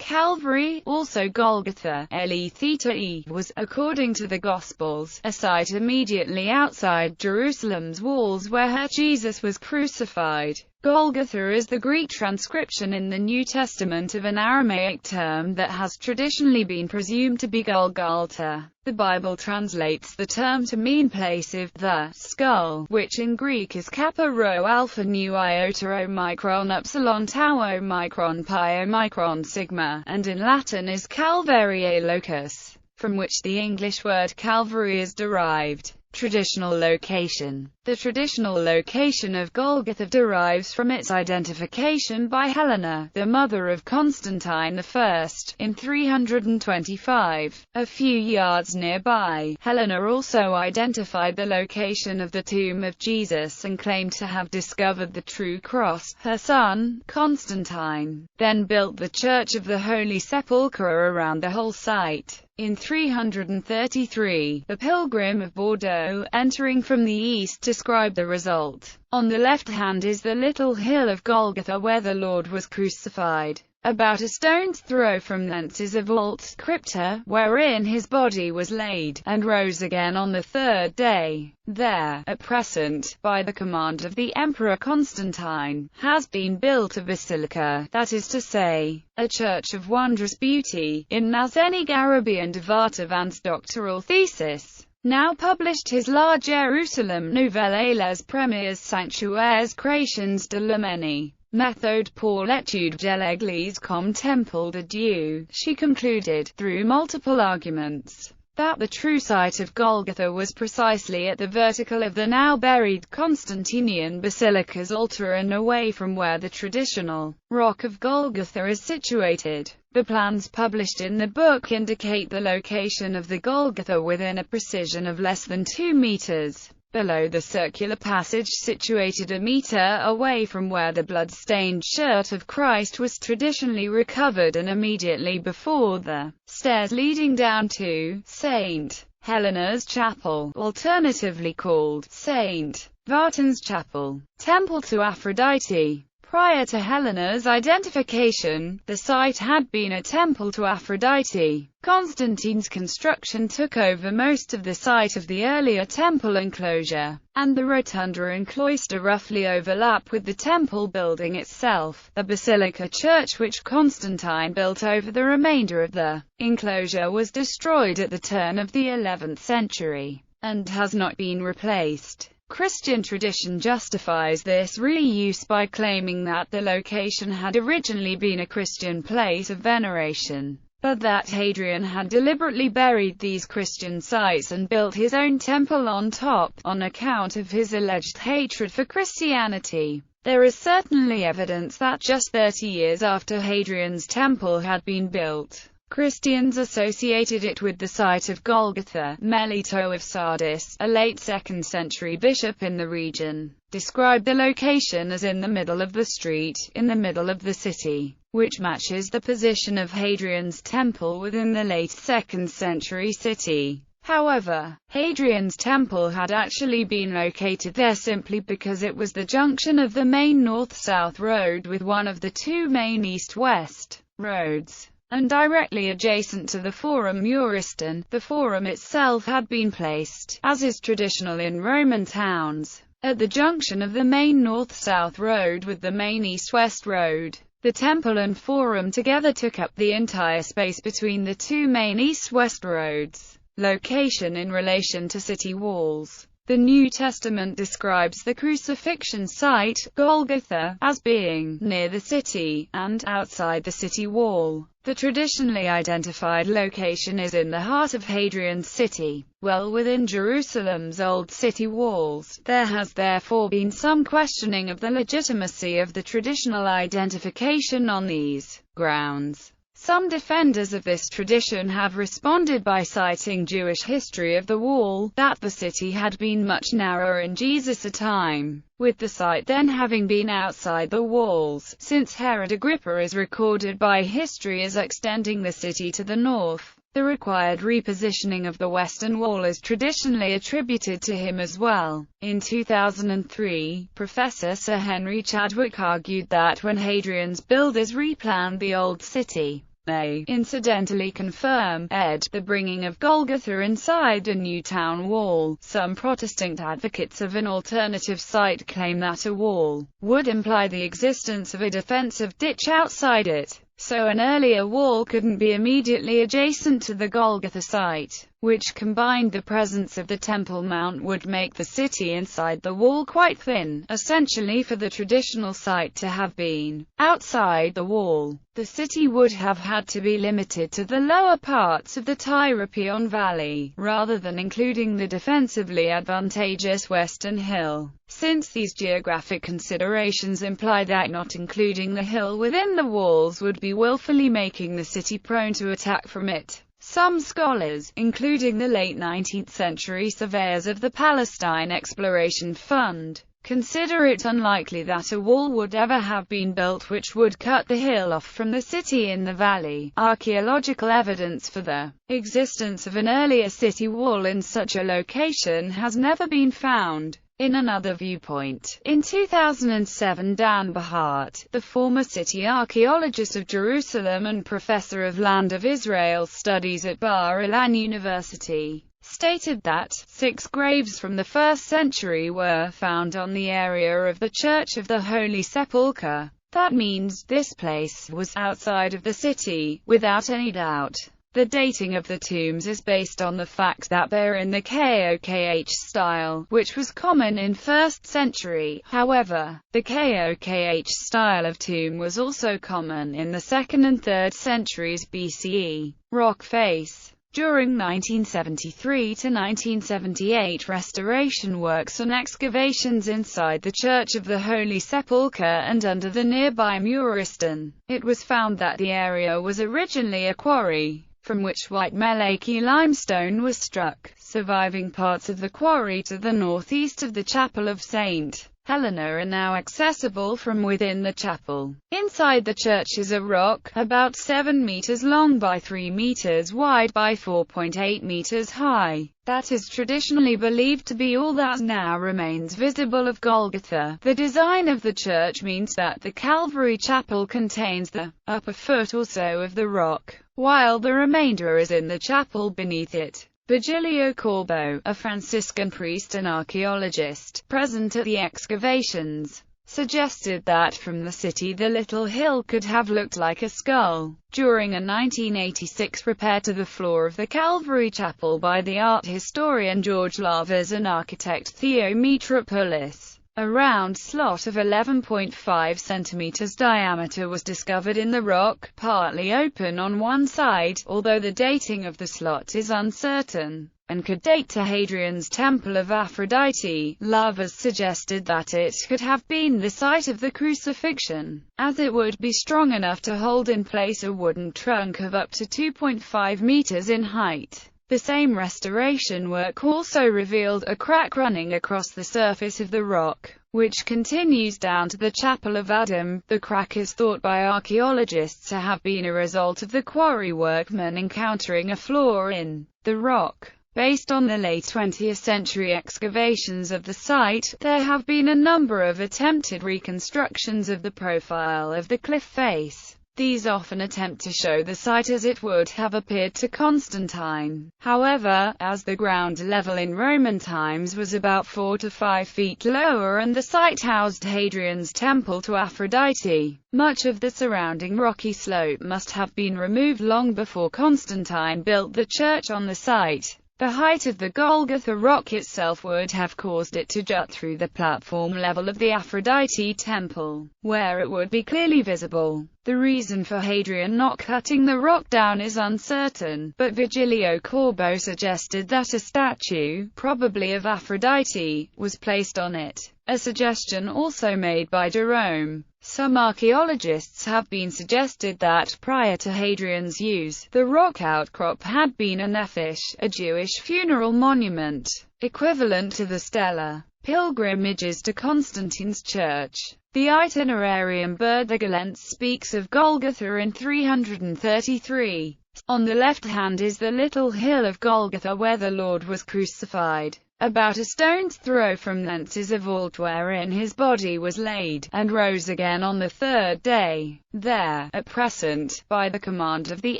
Calvary, also Golgotha, L-E-theta-E, was, according to the Gospels, a site immediately outside Jerusalem's walls where Jesus was crucified. Golgotha is the Greek transcription in the New Testament of an Aramaic term that has traditionally been presumed to be Golgotha. The Bible translates the term to mean place of the skull, which in Greek is kappa rho alpha nu iota omicron upsilon tau omicron pi omicron sigma, and in Latin is calvariae locus, from which the English word Calvary is derived. Traditional location. The traditional location of Golgotha derives from its identification by Helena, the mother of Constantine I, in 325. A few yards nearby, Helena also identified the location of the tomb of Jesus and claimed to have discovered the true cross. Her son, Constantine, then built the Church of the Holy Sepulchre around the whole site. In 333, the pilgrim of Bordeaux, entering from the east, described the result. On the left hand is the little hill of Golgotha where the Lord was crucified. About a stone's throw from thence is a vault, crypta, wherein his body was laid, and rose again on the third day. There, at present, by the command of the Emperor Constantine, has been built a basilica, that is to say, a church of wondrous beauty. In Nazeni Garabian Devartavant's doctoral thesis, now published, his La Jerusalem Nouvelle et les premiers sanctuaires créations de l'Arménie, Méthode pour l'étude de l'Église comme temple de Dieu, she concluded, through multiple arguments, that the true site of Golgotha was precisely at the vertical of the now buried Constantinian basilica's altar and away from where the traditional rock of Golgotha is situated. The plans published in the book indicate the location of the Golgotha within a precision of less than 2 meters. Below the circular passage situated a meter away from where the blood-stained shirt of Christ was traditionally recovered and immediately before the stairs leading down to St. Helena's Chapel, alternatively called St. Vartan's Chapel, Temple to Aphrodite. Prior to Helena's identification, the site had been a temple to Aphrodite. Constantine's construction took over most of the site of the earlier temple enclosure, and the rotunda and cloister roughly overlap with the temple building itself. The basilica church which Constantine built over the remainder of the enclosure was destroyed at the turn of the 11th century, and has not been replaced. Christian tradition justifies this reuse by claiming that the location had originally been a Christian place of veneration, but that Hadrian had deliberately buried these Christian sites and built his own temple on top, on account of his alleged hatred for Christianity. There is certainly evidence that just 30 years after Hadrian's temple had been built, Christians associated it with the site of Golgotha. Melito of Sardis, a late 2nd century bishop in the region, described the location as in the middle of the street, in the middle of the city, which matches the position of Hadrian's temple within the late 2nd century city. However, Hadrian's temple had actually been located there simply because it was the junction of the main north-south road with one of the two main east-west roads, and directly adjacent to the Forum Euriston. The Forum itself had been placed, as is traditional in Roman towns, at the junction of the main north-south road with the main east-west road. The temple and Forum together took up the entire space between the two main east-west roads. Location in relation to city walls. The New Testament describes the crucifixion site, Golgotha, as being near the city, and outside the city wall. The traditionally identified location is in the heart of Hadrian's city, well within Jerusalem's old city walls. There has therefore been some questioning of the legitimacy of the traditional identification on these grounds. Some defenders of this tradition have responded by citing Jewish history of the wall, that the city had been much narrower in Jesus' time, with the site then having been outside the walls, since Herod Agrippa is recorded by history as extending the city to the north. The required repositioning of the western wall is traditionally attributed to him as well. In 2003, Professor Sir Henry Chadwick argued that when Hadrian's builders replanned the old city, They incidentally confirm, the bringing of Golgotha inside a new town wall. Some Protestant advocates of an alternative site claim that a wall would imply the existence of a defensive ditch outside it, so an earlier wall couldn't be immediately adjacent to the Golgotha site, which combined the presence of the Temple Mount would make the city inside the wall quite thin, essentially for the traditional site to have been outside the wall. The city would have had to be limited to the lower parts of the Tyropoeon Valley, rather than including the defensively advantageous Western Hill, since these geographic considerations imply that not including the hill within the walls would be willfully making the city prone to attack from it. Some scholars, including the late 19th century surveyors of the Palestine Exploration Fund, consider it unlikely that a wall would ever have been built which would cut the hill off from the city in the valley. Archaeological evidence for the existence of an earlier city wall in such a location has never been found. In another viewpoint, in 2007 Dan Bahart, the former city archaeologist of Jerusalem and professor of Land of Israel studies at Bar-Ilan University, stated that 6 graves from the 1st century were found on the area of the Church of the Holy Sepulchre. That means this place was outside of the city, without any doubt. The dating of the tombs is based on the fact that they're in the KOKH style, which was common in 1st century. However, the KOKH style of tomb was also common in the 2nd and 3rd centuries BCE. Rock face. During 1973 to 1978 restoration works and excavations inside the Church of the Holy Sepulchre and under the nearby Muristan, it was found that the area was originally a quarry, from which white Meleki limestone was struck. Surviving parts of the quarry to the northeast of the Chapel of St. Helena are now accessible from within the chapel. Inside the church is a rock, about 7 meters long by 3 meters wide by 4.8 meters high, that is traditionally believed to be all that now remains visible of Golgotha. The design of the church means that the Calvary chapel contains the upper foot or so of the rock, while the remainder is in the chapel beneath it. Virgilio Corbo, a Franciscan priest and archaeologist, present at the excavations, suggested that from the city the little hill could have looked like a skull. During a 1986 repair to the floor of the Calvary Chapel by the art historian George Lavers and architect Theo Mitropoulos, a round slot of 11.5 centimeters diameter was discovered in the rock, partly open on one side, although the dating of the slot is uncertain, and could date to Hadrian's Temple of Aphrodite. Lavers suggested that it could have been the site of the crucifixion, as it would be strong enough to hold in place a wooden trunk of up to 2.5 meters in height. The same restoration work also revealed a crack running across the surface of the rock, which continues down to the Chapel of Adam. The crack is thought by archaeologists to have been a result of the quarry workmen encountering a flaw in the rock. Based on the late 20th century excavations of the site, there have been a number of attempted reconstructions of the profile of the cliff face. These often attempt to show the site as it would have appeared to Constantine. However, as the ground level in Roman times was about 4 to 5 feet lower and the site housed Hadrian's temple to Aphrodite, much of the surrounding rocky slope must have been removed long before Constantine built the church on the site. The height of the Golgotha rock itself would have caused it to jut through the platform level of the Aphrodite temple, where it would be clearly visible. The reason for Hadrian not cutting the rock down is uncertain, but Virgilio Corbo suggested that a statue, probably of Aphrodite, was placed on it, a suggestion also made by Jerome. Some archaeologists have been suggested that, prior to Hadrian's use, the rock outcrop had been a nephish, a Jewish funeral monument, equivalent to the Stela pilgrimages to Constantine's church. The Itinerarium Burdigalense speaks of Golgotha in 333. On the left hand is the little hill of Golgotha where the Lord was crucified. About a stone's throw from thence is a vault wherein his body was laid, and rose again on the third day. There, at present, by the command of the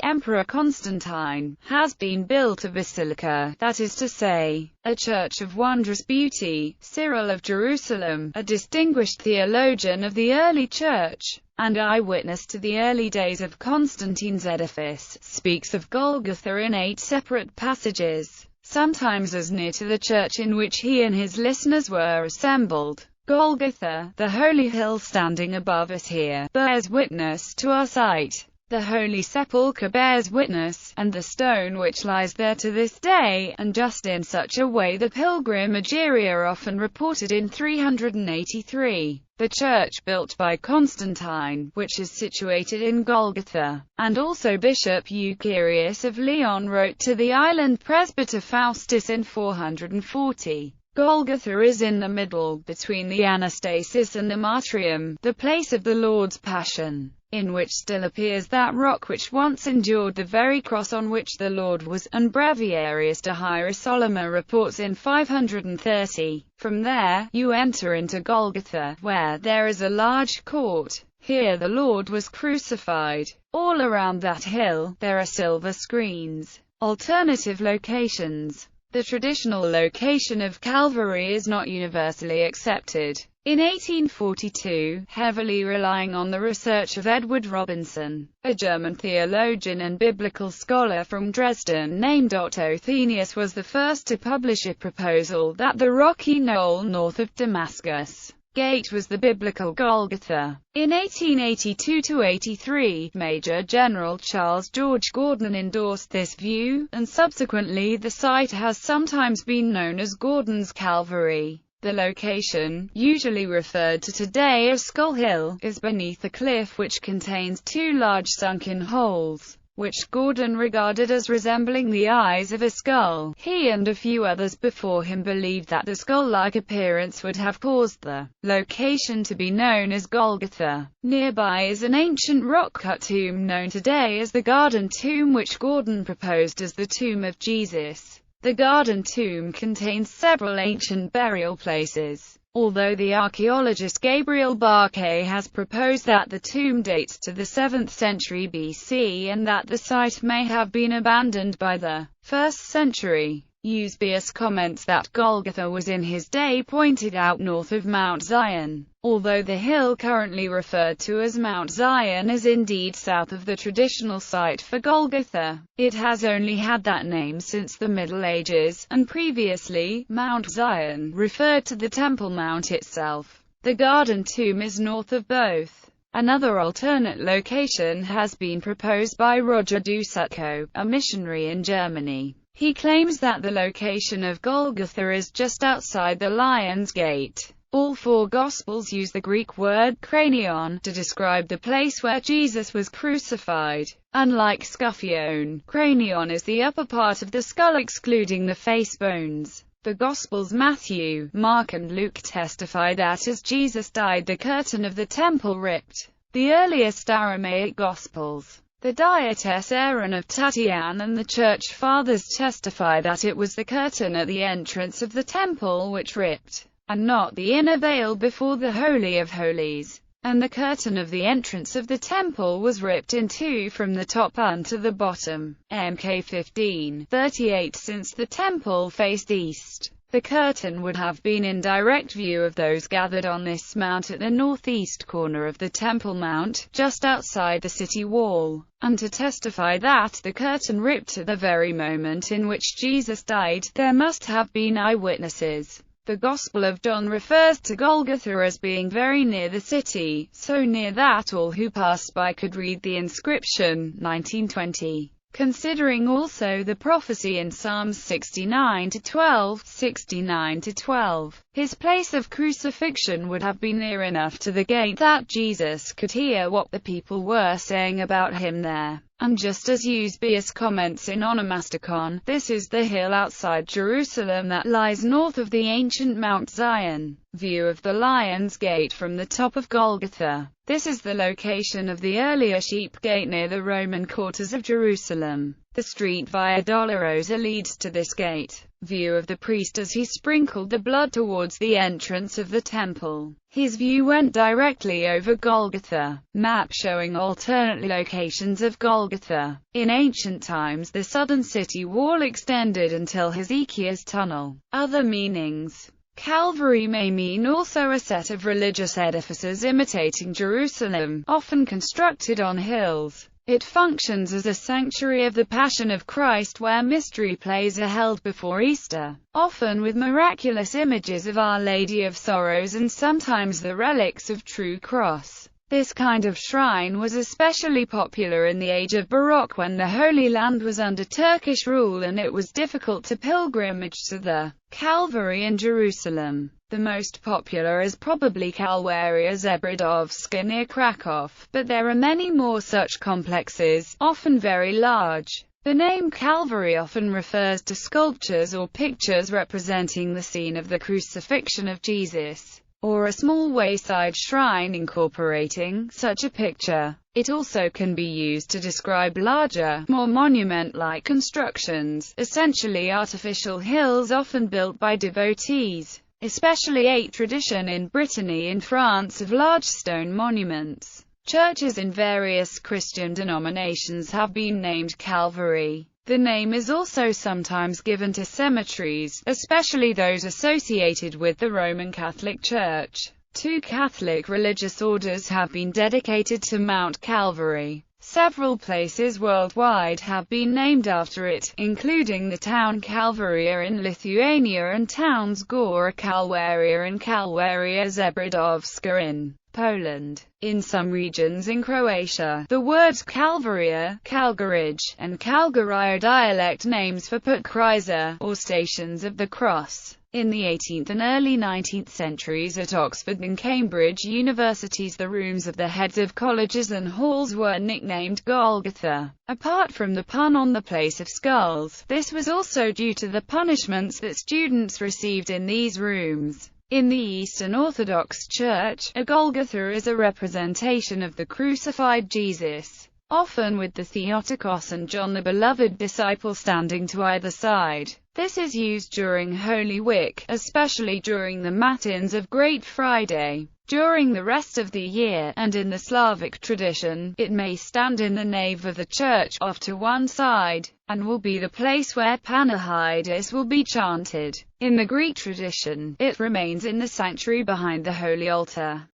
Emperor Constantine, has been built a basilica, that is to say, a church of wondrous beauty. Cyril of Jerusalem, a distinguished theologian of the early church, and eyewitness to the early days of Constantine's edifice, speaks of Golgotha in 8 separate passages, sometimes as near to the church in which he and his listeners were assembled. Golgotha, the holy hill standing above us here, bears witness to our sight. The Holy Sepulchre bears witness, and the stone which lies there to this day, and just in such a way the pilgrimagery are often reported in 383. The church built by Constantine, which is situated in Golgotha, and also Bishop Eucherius of Lyon wrote to the island presbyter Faustus in 440. Golgotha is in the middle, between the Anastasis and the Martyrium, the place of the Lord's Passion, in which still appears that rock which once endured the very cross on which the Lord was, and Breviarius de Hierosolima reports in 530. From there, you enter into Golgotha, where there is a large court. Here the Lord was crucified. All around that hill, there are silver screens. Alternative locations. The traditional location of Calvary is not universally accepted. In 1842, heavily relying on the research of Edward Robinson, a German theologian and biblical scholar from Dresden named Otto Thenius was the first to publish a proposal that the rocky knoll north of Damascus Gate was the biblical Golgotha. In 1882–83, Major General Charles George Gordon endorsed this view, and subsequently the site has sometimes been known as Gordon's Calvary. The location, usually referred to today as Skull Hill, is beneath a cliff which contains 2 large sunken holes, which Gordon regarded as resembling the eyes of a skull. He and a few others before him believed that the skull-like appearance would have caused the location to be known as Golgotha. Nearby is an ancient rock-cut tomb known today as the Garden Tomb, which Gordon proposed as the tomb of Jesus. The Garden Tomb contains several ancient burial places, although the archaeologist Gabriel Barkay has proposed that the tomb dates to the 7th century BC and that the site may have been abandoned by the 1st century. Eusebius comments that Golgotha was in his day pointed out north of Mount Zion, although the hill currently referred to as Mount Zion is indeed south of the traditional site for Golgotha. It has only had that name since the Middle Ages, and previously, Mount Zion referred to the Temple Mount itself. The Garden Tomb is north of both. Another alternate location has been proposed by Roger Dusutko, a missionary in Germany. He claims that the location of Golgotha is just outside the Lion's Gate. All 4 Gospels use the Greek word kranion to describe the place where Jesus was crucified. Unlike skuphion, kranion is the upper part of the skull excluding the face bones. The Gospels Matthew, Mark and Luke testify that as Jesus died the curtain of the temple ripped. The earliest Aramaic Gospels, the Diates Aaron of Tatian and the Church Fathers testify that it was the curtain at the entrance of the temple which ripped, and not the inner veil before the Holy of Holies. And the curtain of the entrance of the temple was ripped in 2 from the top unto the bottom. Mk 15:38. Since the temple faced east, the curtain would have been in direct view of those gathered on this mount at the northeast corner of the Temple Mount, just outside the city wall, and to testify that the curtain ripped at the very moment in which Jesus died, there must have been eyewitnesses. The Gospel of John refers to Golgotha as being very near the city, so near that all who passed by could read the inscription. 1920. Considering also the prophecy in Psalms 69:12, his place of crucifixion would have been near enough to the gate that Jesus could hear what the people were saying about him there. And just as Eusebius comments in Onomasticon, this is the hill outside Jerusalem that lies north of the ancient Mount Zion. View of the Lion's Gate from the top of Golgotha. This is the location of the earlier Sheep Gate near the Roman quarters of Jerusalem. The street Via Dolorosa leads to this gate. view of the priest as he sprinkled the blood towards the entrance of the temple. His view went directly over Golgotha. Map showing alternate locations of Golgotha. In ancient times, the southern city wall extended until Hezekiah's tunnel. Other meanings. Calvary may mean also a set of religious edifices imitating Jerusalem, often constructed on hills. It functions as a sanctuary of the Passion of Christ where mystery plays are held before Easter, often with miraculous images of Our Lady of Sorrows and sometimes the relics of True Cross. This kind of shrine was especially popular in the age of Baroque when the Holy Land was under Turkish rule and it was difficult to pilgrimage to the Calvary in Jerusalem. The most popular is probably Kalwaria Zebradovska near Krakow, but there are many more such complexes, often very large. The name Calvary often refers to sculptures or pictures representing the scene of the crucifixion of Jesus, or a small wayside shrine incorporating such a picture. It also can be used to describe larger, more monument-like constructions, essentially artificial hills often built by devotees. Especially a tradition in Brittany and France of large stone monuments. Churches in various Christian denominations have been named Calvary. The name is also sometimes given to cemeteries, especially those associated with the Roman Catholic Church. 2 Catholic religious orders have been dedicated to Mount Calvary. Several places worldwide have been named after it, including the town Kalvaria in Lithuania and towns Gora Kalwaria and Kalwaria Zebradovska in Poland. In some regions in Croatia, the words Kalvaria, Kalgarij, and Kalgaria are dialect names for Putkriza, or Stations of the Cross. In the 18th and early 19th centuries at Oxford and Cambridge universities, the rooms of the heads of colleges and halls were nicknamed Golgotha. Apart from the pun on the place of skulls, this was also due to the punishments that students received in these rooms. In the Eastern Orthodox Church, a Golgotha is a representation of the crucified Jesus, often with the Theotokos and John the Beloved disciple standing to either side. This is used during Holy Week, especially during the Matins of Great Friday. During the rest of the year, and in the Slavic tradition, it may stand in the nave of the church, off to one side, and will be the place where Panahidis will be chanted. In the Greek tradition, it remains in the sanctuary behind the holy altar.